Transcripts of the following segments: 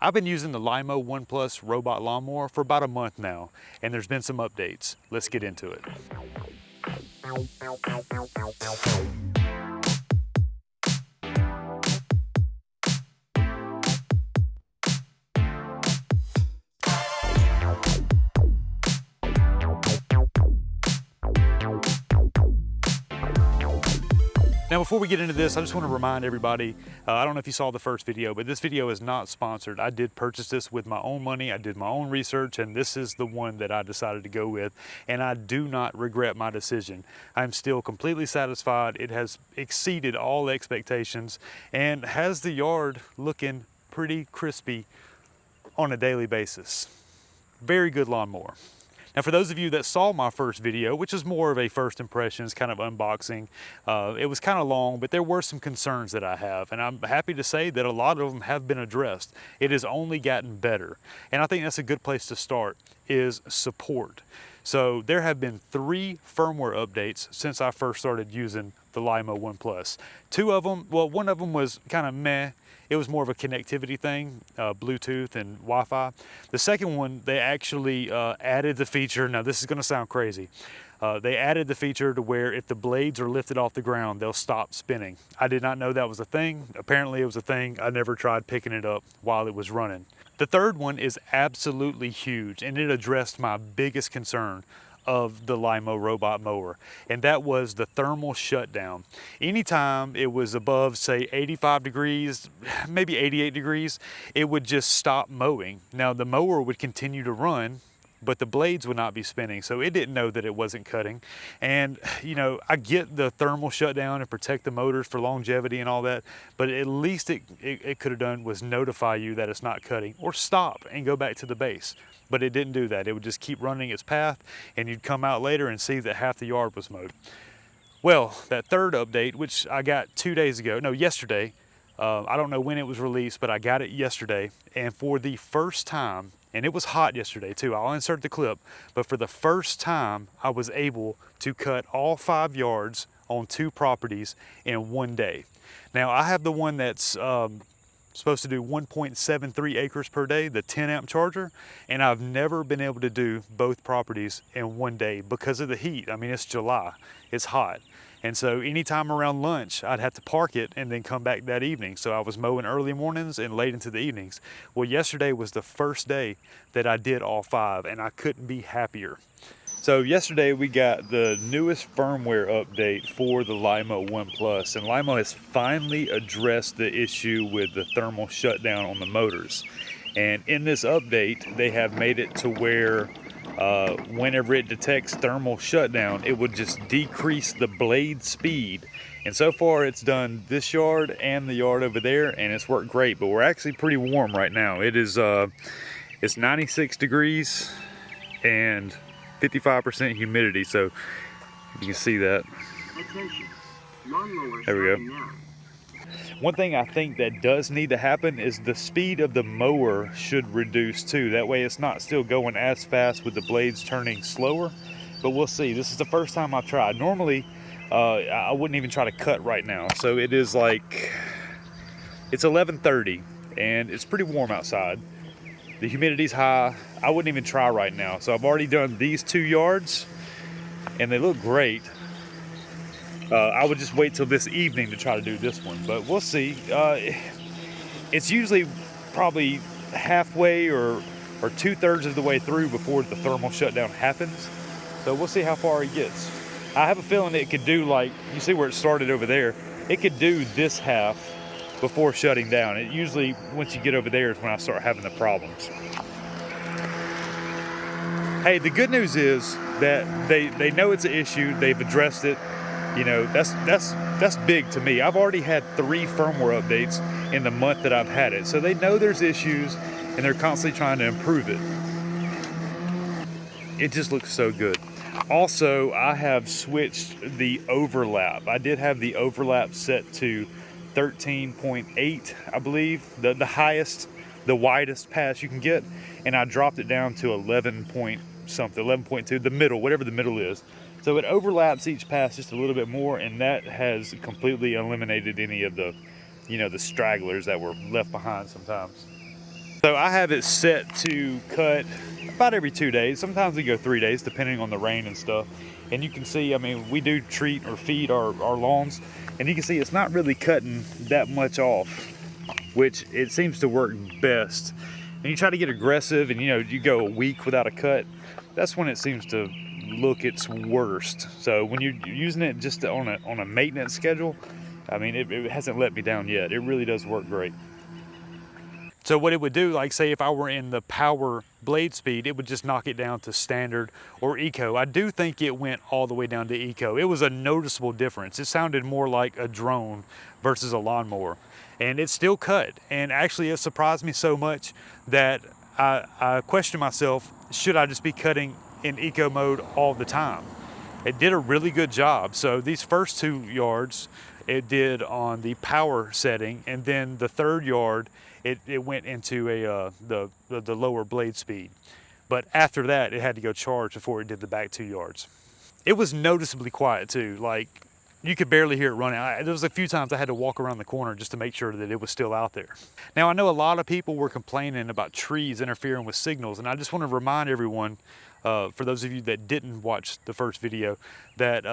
I've been using the Lymow 1 Plus robot lawnmower for about a month now, and there's been some updates. Let's get into it. Now, before we get into this, I just want to remind everybody, I don't know if you saw the first video, but this video is not sponsored. I did purchase this with my own money. I did my own research, and this is the one that I decided to go with, and I do not regret my decision. I'm still completely satisfied. It has exceeded all expectations and has the yard looking pretty crispy on a daily basis. Very good lawnmower. Now, for those of you that saw my first video, which is more of a first impressions kind of unboxing, it was kind of long, but there were some concerns that I have, and I'm happy to say that a lot of them have been addressed. It has only gotten better, and I think that's a good place to start, is support. So there have been 3 firmware updates since I first started using the Lymow 1 Plus. 2 of them, well, one of them was kind of meh. It was more of a connectivity thing, Bluetooth and Wi-Fi. The second one, they actually added the feature. Now, this is gonna sound crazy. They added the feature to where if the blades are lifted off the ground, they'll stop spinning. I did not know that was a thing. Apparently it was a thing. I never tried picking it up while it was running. The third one is absolutely huge, and it addressed my biggest concern of the Lymow robot mower, and that was the thermal shutdown. Anytime it was above, say, 85 degrees, maybe 88 degrees, it would just stop mowing. Now, the mower would continue to run, but the blades would not be spinning, so it didn't know that it wasn't cutting. And you know, I get the thermal shutdown and protect the motors for longevity and all that, but at least it could have done was notify you that it's not cutting, or stop and go back to the base. But it didn't do that. It would just keep running its path, and you'd come out later and see that half the yard was mowed. Well, that third update, which I got 2 days ago, no, yesterday, I don't know when it was released, but I got it yesterday, and for the first time, and it was hot yesterday too, I'll insert the clip, but for the first time, I was able to cut all 5 yards on 2 properties in 1 day. Now, I have the one that's supposed to do 1.73 acres per day, the 10 amp charger, and I've never been able to do both properties in 1 day because of the heat. I mean, it's July, it's hot. And so anytime around lunch, I'd have to park it and then come back that evening. So I was mowing early mornings and late into the evenings. Well, yesterday was the first day that I did all 5, and I couldn't be happier. So yesterday we got the newest firmware update for the Lymow 1 Plus, and Lymow has finally addressed the issue with the thermal shutdown on the motors. And in this update, they have made it to where whenever it detects thermal shutdown, it would just decrease the blade speed. And so far it's done this yard and the yard over there, and it's worked great. But we're actually pretty warm right now. It is it's 96 degrees and 55% humidity, so you can see that. There we go. One thing I think that does need to happen is the speed of the mower should reduce too. That way it's not still going as fast with the blades turning slower, but we'll see. This is the first time I've tried. Normally, I wouldn't even try to cut right now. So it is like, it's 11:30 and it's pretty warm outside. The humidity's high. I wouldn't even try right now. So I've already done these 2 yards and they look great. I would just wait till this evening to try to do this one, but we'll see. It's usually probably halfway or 2/3 of the way through before the thermal shutdown happens. So we'll see how far it gets. I have a feeling it could do, like, you see where it started over there? It could do this half before shutting down. It usually, once you get over there, is when I start having the problems. Hey, the good news is that they know it's an issue. They've addressed it. You know, that's big to me. I've already had 3 firmware updates in the month that I've had it. So they know there's issues and they're constantly trying to improve it. It just looks so good. Also, I have switched the overlap. I did have the overlap set to 13.8, I believe, the highest, the widest pass you can get, and I dropped it down to 11 point something, 11.2, the middle, whatever the middle is. So it overlaps each pass just a little bit more, and that has completely eliminated any of the, you know, the stragglers that were left behind sometimes. So I have it set to cut about every 2 days. Sometimes we go 3 days depending on the rain and stuff. And you can see, I mean, we do treat or feed our lawns, and you can see it's not really cutting that much off, which it seems to work best. And you try to get aggressive and, you know, you go a week without a cut, that's when it seems to look its worst. So when you're using it just on a maintenance schedule, I mean, it hasn't let me down yet. It really does work great. So what it would do, like say if I were in the power blade speed, it would just knock it down to standard or eco. I do think it went all the way down to eco. It was a noticeable difference. It sounded more like a drone versus a lawnmower. And it still cut. And actually it surprised me so much that I questioned myself, should I just be cutting in eco mode all the time? It did a really good job. So these first 2 yards, it did on the power setting, and then the 3rd yard, it went into the lower blade speed. But after that, it had to go charge before it did the back 2 yards. It was noticeably quiet too. Like, you could barely hear it running. There was a few times I had to walk around the corner just to make sure that it was still out there. Now, I know a lot of people were complaining about trees interfering with signals, and I just want to remind everyone, for those of you that didn't watch the first video, that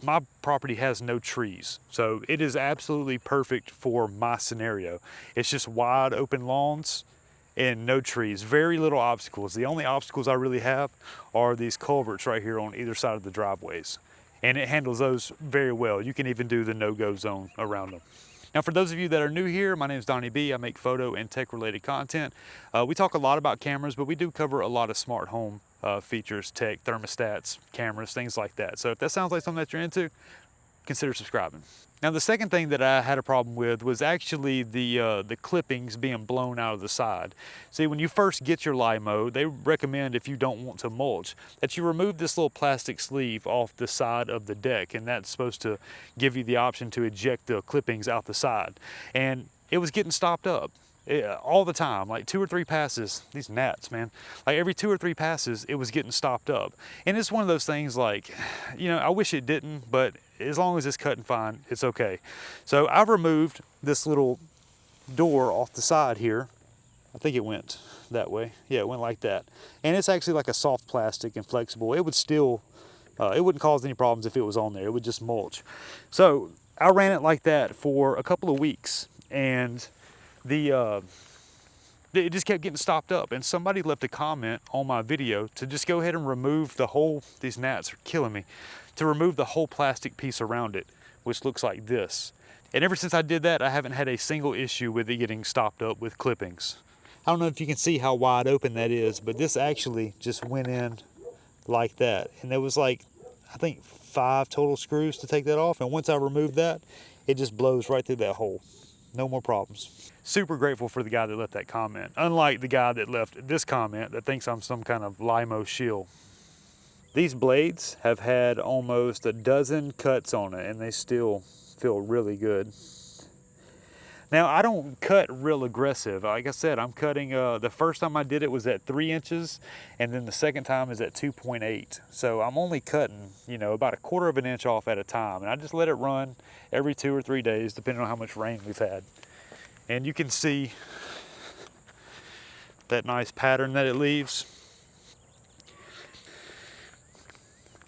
my property has no trees. So it is absolutely perfect for my scenario. It's just wide open lawns and no trees, very little obstacles. The only obstacles I really have are these culverts right here on either side of the driveways. And it handles those very well. You can even do the no-go zone around them. Now, for those of you that are new here, my name is Donnie B. I make photo and tech-related content. We talk a lot about cameras, but we do cover a lot of smart home features, tech, thermostats, cameras, things like that. So if that sounds like something that you're into, consider subscribing. Now, the second thing that I had a problem with was actually the clippings being blown out of the side. See, when you first get your Lymow, they recommend, if you don't want to mulch, that you remove this little plastic sleeve off the side of the deck, and that's supposed to give you the option to eject the clippings out the side. And it was getting stopped up. All the time, like 2 or 3 passes, these gnats, man, like every 2 or 3 passes, it was getting stopped up. And it's one of those things like, you know, I wish it didn't, but as long as it's cutting fine, it's okay. So I've removed this little door off the side here. I think it went that way. Yeah, it went like that. And it's actually like a soft plastic and flexible. It would still, it wouldn't cause any problems if it was on there. It would just mulch. So I ran it like that for a couple of weeks, and it just kept getting stopped up, and somebody left a comment on my video to just go ahead and remove the whole, these gnats are killing me, to remove the whole plastic piece around it, which looks like this. And ever since I did that, I haven't had a single issue with it getting stopped up with clippings. I don't know if you can see how wide open that is, but this actually just went in like that. And there was like, I think 5 total screws to take that off. And once I removed that, it just blows right through that hole. No more problems. Super grateful for the guy that left that comment. Unlike the guy that left this comment that thinks I'm some kind of Lymow shill. These blades have had almost a dozen cuts on it, and they still feel really good. Now, I don't cut real aggressive. Like I said, I'm cutting, the first time I did it was at 3 inches, and then the second time is at 2.8. So I'm only cutting, you know, about 1/4 of an inch off at a time. And I just let it run every 2 or 3 days, depending on how much rain we've had. And you can see that nice pattern that it leaves.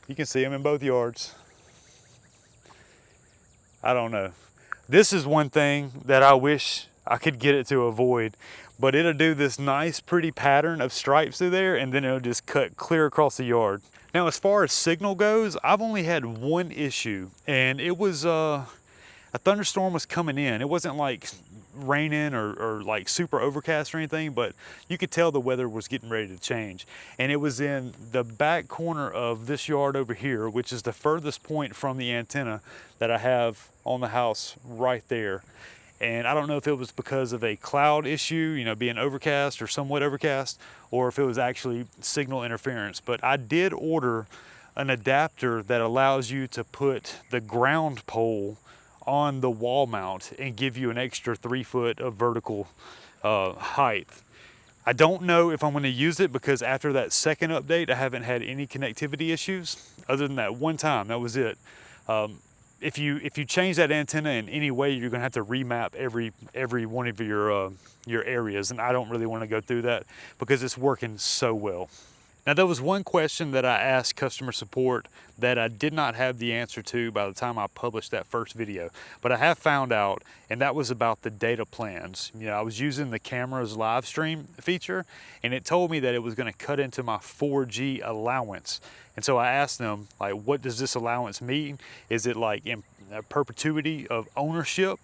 You can see them in both yards. I don't know. This is one thing that I wish I could get it to avoid, but it'll do this nice pretty pattern of stripes through there, and then it'll just cut clear across the yard. Now, as far as signal goes, I've only had one issue, and it was a thunderstorm was coming in. It wasn't like raining or like super overcast or anything, but you could tell the weather was getting ready to change. And it was in the back corner of this yard over here, which is the furthest point from the antenna that I have on the house right there. And I don't know if it was because of a cloud issue, you know, being overcast or somewhat overcast, or if it was actually signal interference. But I did order an adapter that allows you to put the ground pole on the wall mount and give you an extra 3 foot of vertical height. I don't know if I'm going to use it, because after that second update, I haven't had any connectivity issues other than that one time. That was it. if you change that antenna in any way, you're gonna have to remap every one of your areas, and I don't really want to go through that because it's working so well. Now, there was one question that I asked customer support that I did not have the answer to by the time I published that first video, but I have found out, and that was about the data plans. You know, I was using the camera's live stream feature, and it told me that it was going to cut into my 4G allowance. And so I asked them, like, what does this allowance mean? Is it like in perpetuity of ownership?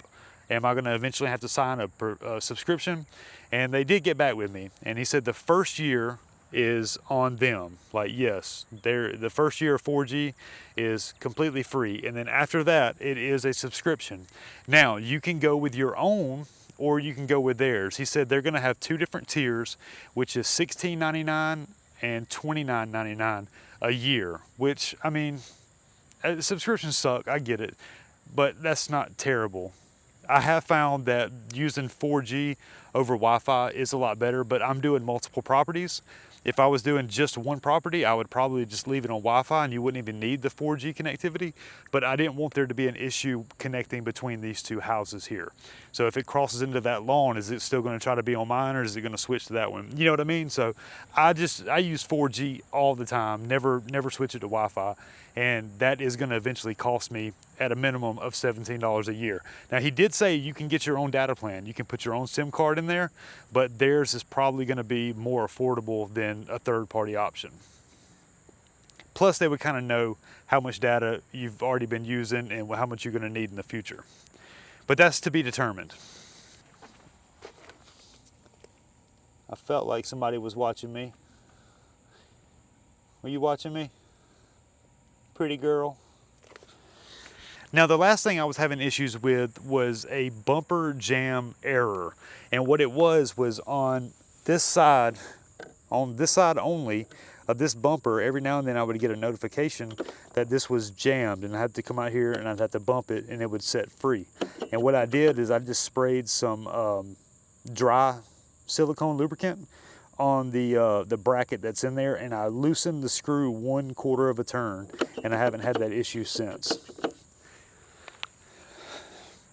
Am I going to eventually have to sign a subscription? And they did get back with me, and he said the first year is on them. Like, yes, the first year of 4G is completely free, and then after that it is a subscription. Now you can go with your own or you can go with theirs. He said they're going to have two different tiers, which is $16.99 and $29.99 a year, which, I mean, subscriptions suck, I get it, but that's not terrible. I have found that using 4G over Wi-Fi is a lot better, but I'm doing multiple properties. If I was doing just one property, I would probably just leave it on Wi-Fi and you wouldn't even need the 4G connectivity, but I didn't want there to be an issue connecting between these two houses here. So if it crosses into that lawn, is it still gonna try to be on mine, or is it gonna switch to that one? You know what I mean? So I use 4G all the time, never switch it to Wi-Fi, and that is gonna eventually cost me at a minimum of $17 a year. Now, he did say you can get your own data plan. You can put your own SIM card in there, but theirs is probably gonna be more affordable than a third-party option. Plus, they would kind of know how much data you've already been using and how much you're gonna need in the future. But that's to be determined. I felt like somebody was watching me. Were you watching me? Pretty girl. Now, the last thing I was having issues with was a bumper jam error. And what it was on this side only of this bumper, every now and then I would get a notification that this was jammed, and I had to come out here and I'd have to bump it and it would set free. And what I did is I just sprayed some dry silicone lubricant on the bracket that's in there, and I loosened the screw 1/4 of a turn, and I haven't had that issue since.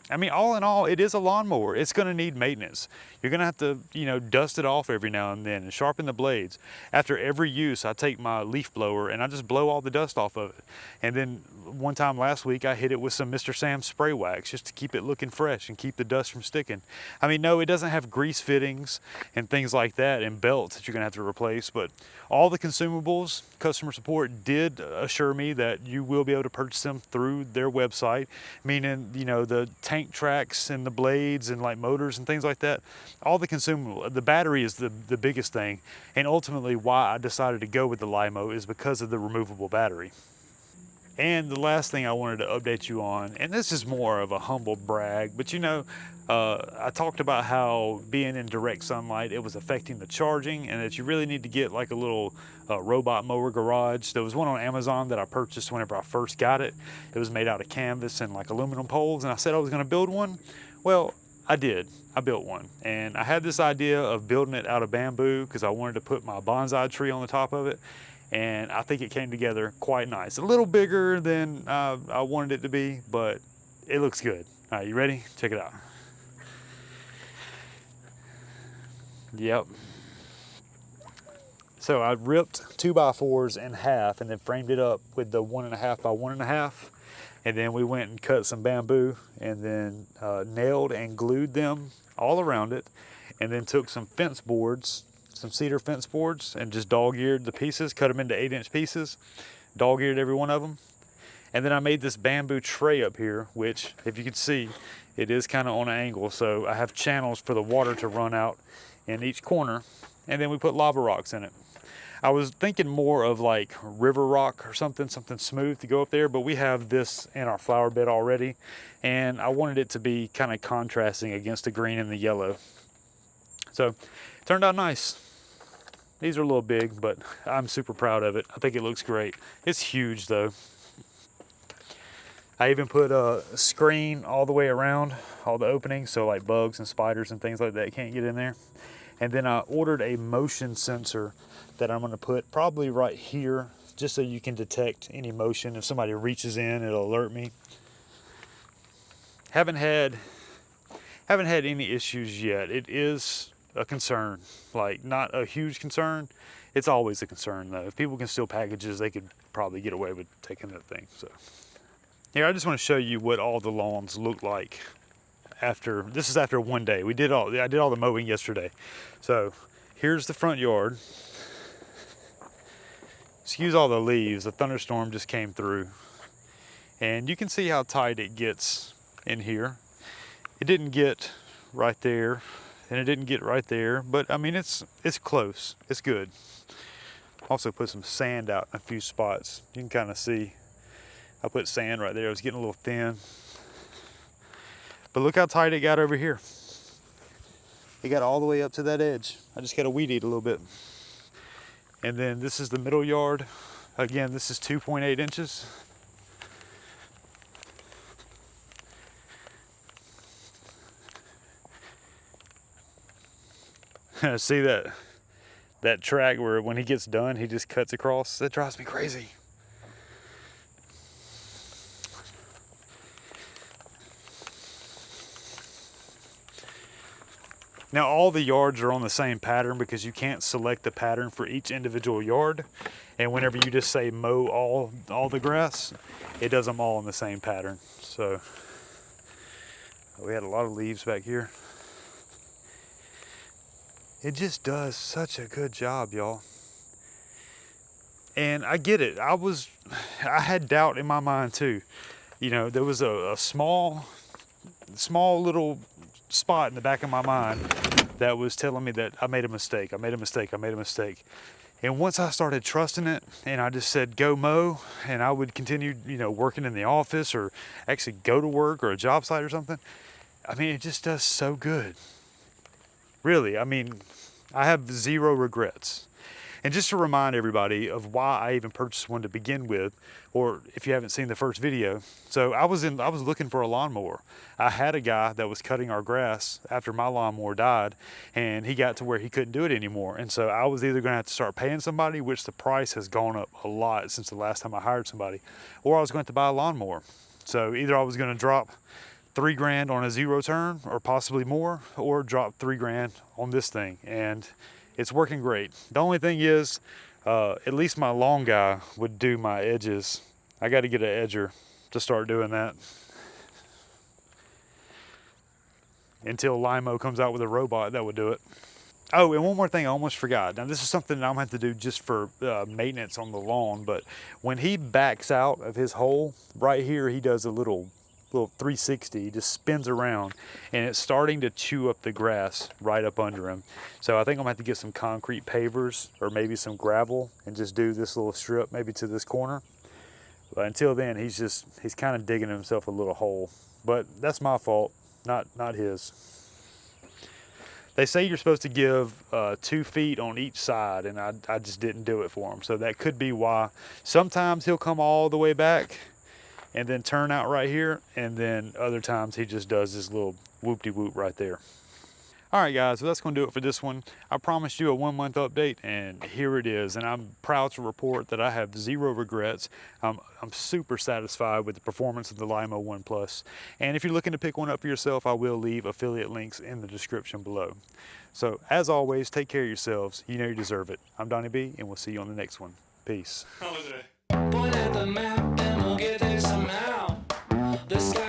I mean, all in all, it is a lawnmower. It's gonna need maintenance. You're gonna have to, you know, dust it off every now and then and sharpen the blades. After every use, I take my leaf blower and I just blow all the dust off of it. And then one time last week, I hit it with some Mr. Sam spray wax just to keep it looking fresh and keep the dust from sticking. I mean, no, it doesn't have grease fittings and things like that and belts that you're gonna have to replace, but all the consumables, customer support did assure me that you will be able to purchase them through their website, meaning, you know, the tank tracks and the blades and like motors and things like that. All the consumable, the battery is the biggest thing, and ultimately why I decided to go with the Lymow is because of the removable battery. And the last thing I wanted to update you on, and this is more of a humble brag, but you know, I talked about how being in direct sunlight, it was affecting the charging, and that you really need to get like a little robot mower garage. There was one on Amazon that I purchased whenever I first got it. It was made out of canvas and like aluminum poles, and I said I was gonna build one. Well, I did. I built one, and I had this idea of building it out of bamboo because I wanted to put my bonsai tree on the top of it, and I think it came together quite nice. A little bigger than I wanted it to be, but it looks good. All right, you ready? Check it out. Yep. So I ripped 2x4s in half and then framed it up with the 1.5 by 1.5. And then we went and cut some bamboo and then nailed and glued them all around it. And then took some fence boards, some cedar fence boards, and just dog-eared the pieces, cut them into 8-inch pieces, dog-eared every one of them. And then I made this bamboo tray up here, which, if you can see, it is kind of on an angle. So I have channels for the water to run out in each corner. And then we put lava rocks in it. I was thinking more of like river rock or something smooth to go up there, but we have this in our flower bed already, and I wanted it to be kind of contrasting against the green and the yellow. So it turned out nice. These are a little big, but I'm super proud of it. I think it looks great. It's huge though. I even put a screen all the way around all the openings, so like bugs and spiders and things like that can't get in there. And then I ordered a motion sensor that I'm gonna put probably right here, just so you can detect any motion. If somebody reaches in, it'll alert me. Haven't had any issues yet. It is a concern, like not a huge concern. It's always a concern though. If people can steal packages, they could probably get away with taking that thing. So here, I just want to show you what all the lawns look like after, this is after one day. I did all the mowing yesterday. So here's the front yard. Excuse all the leaves, a thunderstorm just came through. And you can see how tight it gets in here. It didn't get right there, and it didn't get right there, but I mean, it's close, it's good. Also put some sand out in a few spots. You can kind of see, I put sand right there. It was getting a little thin. But look how tight it got over here. It got all the way up to that edge. I just got to weed eat a little bit. And then this is the middle yard. Again, this is 2.8 inches. See that track where when he gets done, he just cuts across? That drives me crazy. Now all the yards are on the same pattern because you can't select the pattern for each individual yard. And whenever you just say mow all the grass, it does them all in the same pattern. So we had a lot of leaves back here. It just does such a good job, y'all. And I get it. I had doubt in my mind too. You know, there was a small little spot in the back of my mind that was telling me that I made a mistake. I made a mistake. And once I started trusting it, and I just said, go mow, and I would continue, you know, working in the office or actually go to work or a job site or something. I mean, it just does so good. Really, I mean, I have zero regrets. And just to remind everybody of why I even purchased one to begin with, or if you haven't seen the first video. So I was looking for a lawnmower. I had a guy that was cutting our grass after my lawnmower died, and he got to where he couldn't do it anymore. And so I was either gonna have to start paying somebody, which the price has gone up a lot since the last time I hired somebody, or I was going to buy a lawnmower. So either I was gonna drop $3 grand on a zero turn or possibly more, or drop $3 grand on this thing, and it's working great. The only thing is, at least my long guy would do my edges. I got to get an edger to start doing that until Lymow comes out with a robot that would do it. Oh, and one more thing I almost forgot. Now this is something that I'm gonna have to do just for maintenance on the lawn, but when he backs out of his hole, right here he does a little 360, he just spins around, and it's starting to chew up the grass right up under him. So I think I'm gonna have to get some concrete pavers or maybe some gravel and just do this little strip maybe to this corner. But until then, he's kind of digging himself a little hole. But that's my fault, not his. They say you're supposed to give 2 feet on each side, and I just didn't do it for him. So that could be why. Sometimes he'll come all the way back and then turn out right here, and then other times he just does this little whoop-de-whoop right there. All right, guys, so that's gonna do it for this one. I promised you a 1-month update, and here it is, and I'm proud to report that I have zero regrets. I'm super satisfied with the performance of the Lymow One Plus, and if you're looking to pick one up for yourself, I will leave affiliate links in the description below. So, as always, take care of yourselves. You know you deserve it. I'm Donnie B, and we'll see you on the next one. Peace. Point at the map and we'll get there somehow. The sky